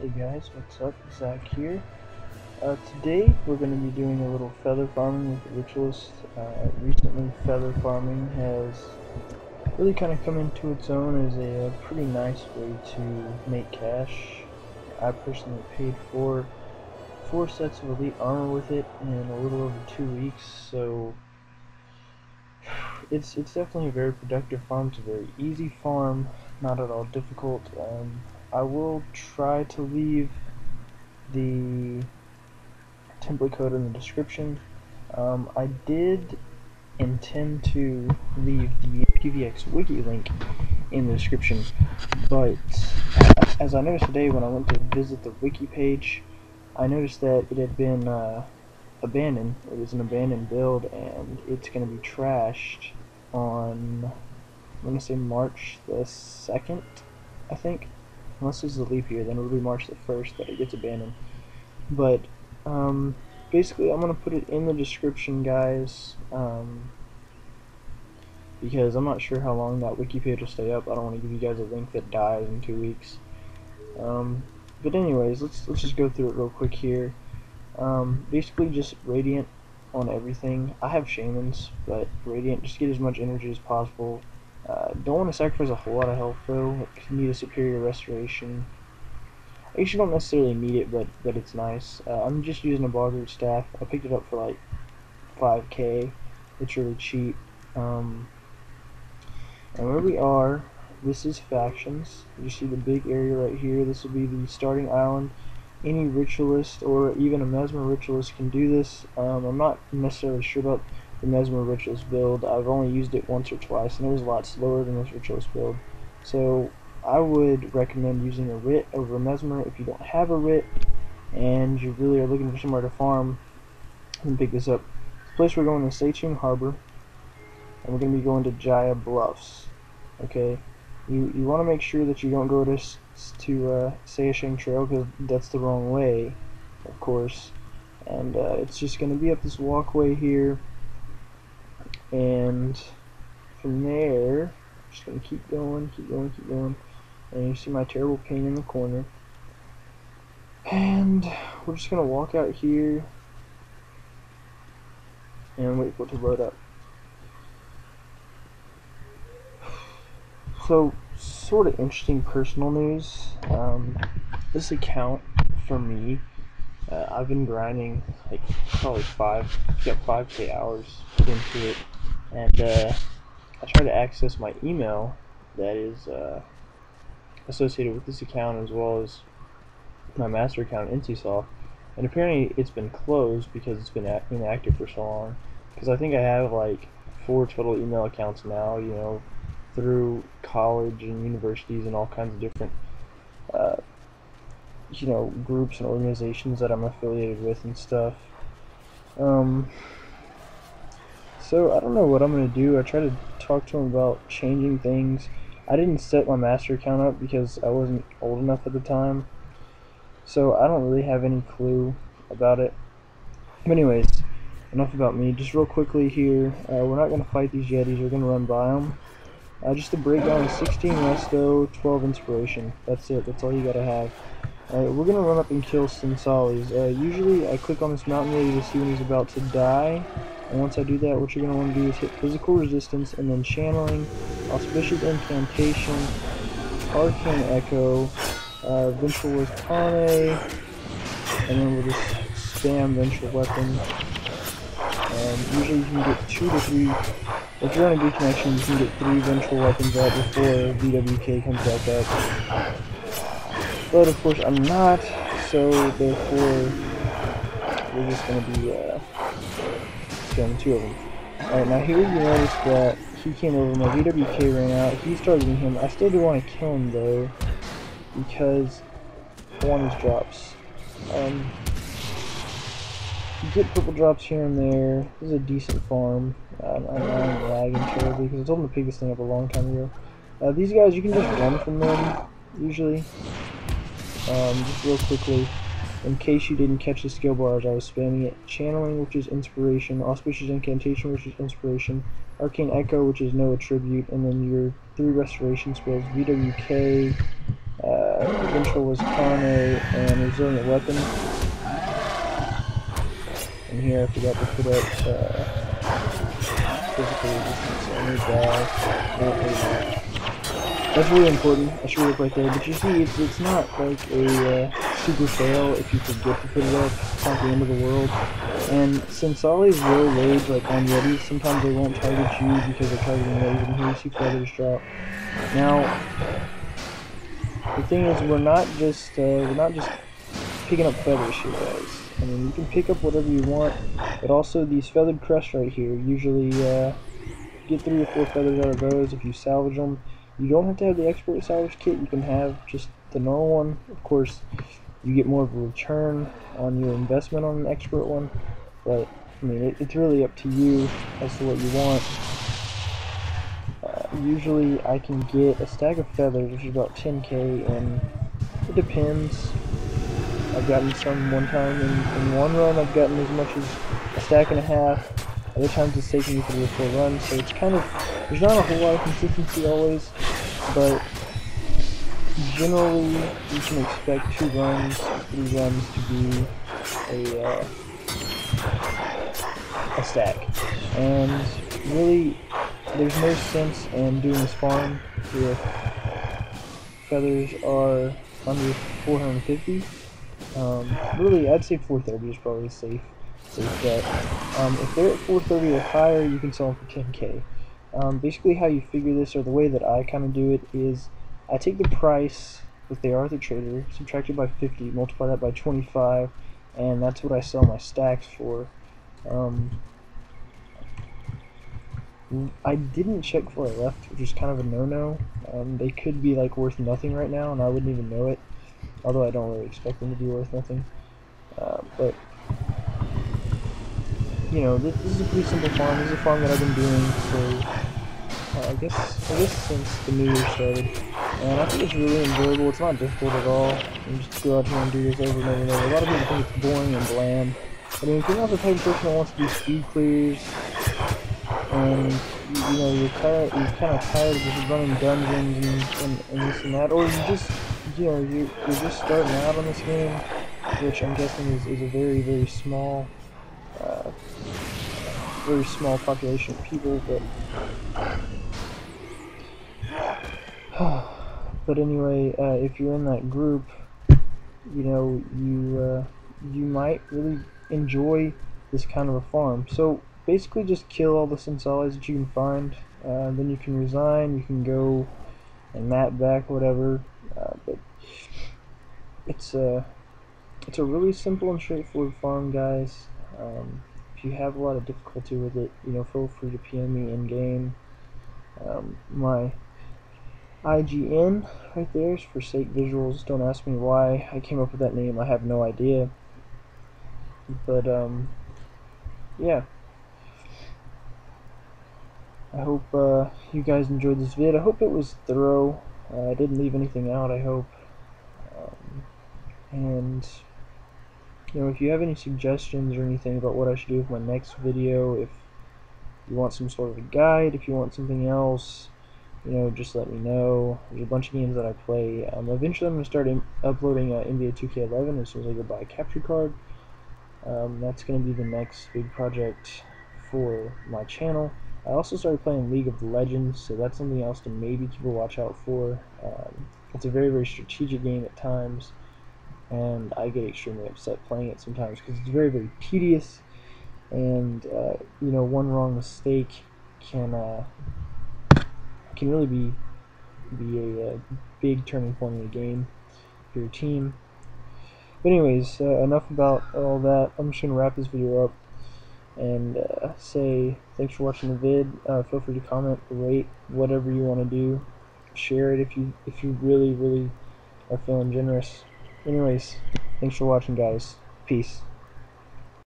Hey guys, what's up? Zach here. Today we're going to be doing a little feather farming with the Ritualist. Recently feather farming has really kind of come into its own as a pretty nice way to make cash. I personally paid for 4 sets of elite armor with it in a little over 2 weeks, so it's definitely a very productive farm. It's a very easy farm, not at all difficult. I will try to leave the template code in the description. I did intend to leave the PVX wiki link in the description, but as I noticed today when I went to visit the wiki page, I noticed that it had been abandoned. It was an abandoned build, and it's going to be trashed on, I'm going to say March the 2nd, I think. Unless this is a leap year, then it'll be March the 1st that it gets abandoned. But basically I'm going to put it in the description, guys, because I'm not sure how long that wiki page will stay up. I don't want to give you guys a link that dies in 2 weeks. But anyways, let's just go through it real quick here. Basically just Radiant on everything. I have Shamans, but Radiant, just get as much energy as possible. Don't want to sacrifice a whole lot of health though. You need a superior restoration. I actually don't necessarily need it, but it's nice. I'm just using a Bogart staff. I picked it up for like 5k. It's really cheap. And where we are, this is factions. You see the big area right here. This will be the starting island. Any ritualist or even a mesmer ritualist can do this. I'm not necessarily sure about the mesmer ritualist build. I've only used it once or twice, and it was a lot slower than this ritualist build. So I would recommend using a Rit over a mesmer. If you don't have a Rit and you really are looking for somewhere to farm, then pick this up. This place we're going to Seitung Harbor, and we're going to be going to Jaya Bluffs. Okay, you want to make sure that you don't go to Seitung Trail, because that's the wrong way, of course. And it's just going to be up this walkway here, and from there, I'm just going to keep going, and you see my terrible ping in the corner. And we're just going to walk out here and wait for it to load up. So, sort of interesting personal news. This account, for me, I've been grinding like probably 5k hours into it, and I try to access my email that is associated with this account, as well as my master account in NCSoft, and apparently it's been closed because it's been inactive for so long. Because I think I have like 4 total email accounts now, you know, through college and universities and all kinds of different you know, groups and organizations that I'm affiliated with and stuff. So I don't know what I'm gonna do. I tried to talk to him about changing things. I didn't set my master account up because I wasn't old enough at the time, so I don't really have any clue about it. But anyways, enough about me. Just real quickly here, we're not gonna fight these Yetis. We're gonna run by them. Just to break down, 16 resto, 12 inspiration. That's it. That's all you gotta have. We're gonna run up and kill Sinsalis. Usually I click on this mountain yeti to see when he's about to die, and once I do that, what you're gonna want to do is hit physical resistance and then channeling, auspicious incantation, arcane echo, vengeful arcane, and then we'll just spam vengeful weapon. And usually you can get 2 to 3. If you're on a good connection, you can get 3 vengeful weapons out before VWK comes back up. But of course I'm not, so therefore we're just going to be killing 2 of them. Alright, now here you notice that he came over, my VWK ran out, he's targeting him. I still do want to kill him though, because I want his drops. You get purple drops here and there. This is a decent farm. I'm lagging terribly because I told him to pick this thing up a long time ago. These guys, you can just run from them, usually. Just real quickly, in case you didn't catch the skill bars, I was spamming it. Channeling, which is inspiration, auspicious incantation, which is inspiration, arcane echo, which is no attribute, and then your 3 restoration spells, VWK, Ritualist Feather and Resilient Weapon. And here I forgot to put up physical resistance, so I need that. That's really important. I should up right there. But you see, it's not like a super fail if you forget to put it up. It's not the end of the world. And since always will rage like on Yetis, sometimes they won't target you because they're targeting Yetis. And here you see feathers drop. Now, the thing is, we're not just picking up feathers here, guys. I mean, you can pick up whatever you want, but also these feathered crusts right here usually get 3 or 4 feathers out of those if you salvage them. You don't have to have the expert salvage kit. You can have just the normal one. Of course, you get more of a return on your investment on an expert one, but I mean, it's really up to you as to what you want. Usually I can get a stack of feathers, which is about 10k, and it depends. I've gotten some one time in one run. I've gotten as much as a stack and a half. Other times it's taken me 3 or 4 runs, so it's kind of, there's not a whole lot of consistency always, but generally you can expect 2 runs, 3 runs to be a stack. And really, there's no sense in doing this farm if feathers are under 450. Really, I'd say 430 is probably a safe bet. If they're at 430 or higher, you can sell them for 10k. Basically, how you figure this, or the way that I kind of do it, is I take the price that they are at the trader, subtract it by 50, multiply that by 25, and that's what I sell my stacks for. I didn't check before I left, which is kind of a no-no. They could be like worth nothing right now, and I wouldn't even know it. Although I don't really expect them to be worth nothing. But you know, this is a pretty simple farm. This is a farm that I've been doing for I guess since the new year started, and I think it's really enjoyable. It's not difficult at all. You just go out here and do this over and over and over. A lot of people think it's boring and bland. I mean, if you're not the type of person that wants to do speed clears, and you know you're kind of tired of just running dungeons and this and that, or you just you're just starting out on this game, which I'm guessing is a very small population of people, but anyway, if you're in that group, you know, you might really enjoy this kind of a farm. So basically just kill all the sensalis that you can find, then you can resign, you can go and map back, whatever, but it's a really simple and straightforward farm, guys. If you have a lot of difficulty with it, you know, feel free to PM me in game. My IGN right there is for Sake Visuals. Don't ask me why I came up with that name. I have no idea. But yeah. I hope you guys enjoyed this vid. I hope it was thorough. I didn't leave anything out, I hope. And you know, if you have any suggestions or anything about what I should do with my next video, if you want some sort of a guide, if you want something else, you know, just let me know. There's a bunch of games that I play. Eventually I'm going to start uploading NBA 2K11 as soon as I go buy a capture card. That's going to be the next big project for my channel. I also started playing League of Legends, so that's something else to maybe keep a watch out for. It's a very strategic game at times, and I get extremely upset playing it sometimes because it's very tedious, and you know, one wrong mistake can really be a big turning point in the game for your team. But anyways, enough about all that. I'm just gonna wrap this video up and say thanks for watching the vid. Feel free to comment, rate, whatever you want to do. Share it if you really are feeling generous. Anyways, thanks for watching, guys. Peace.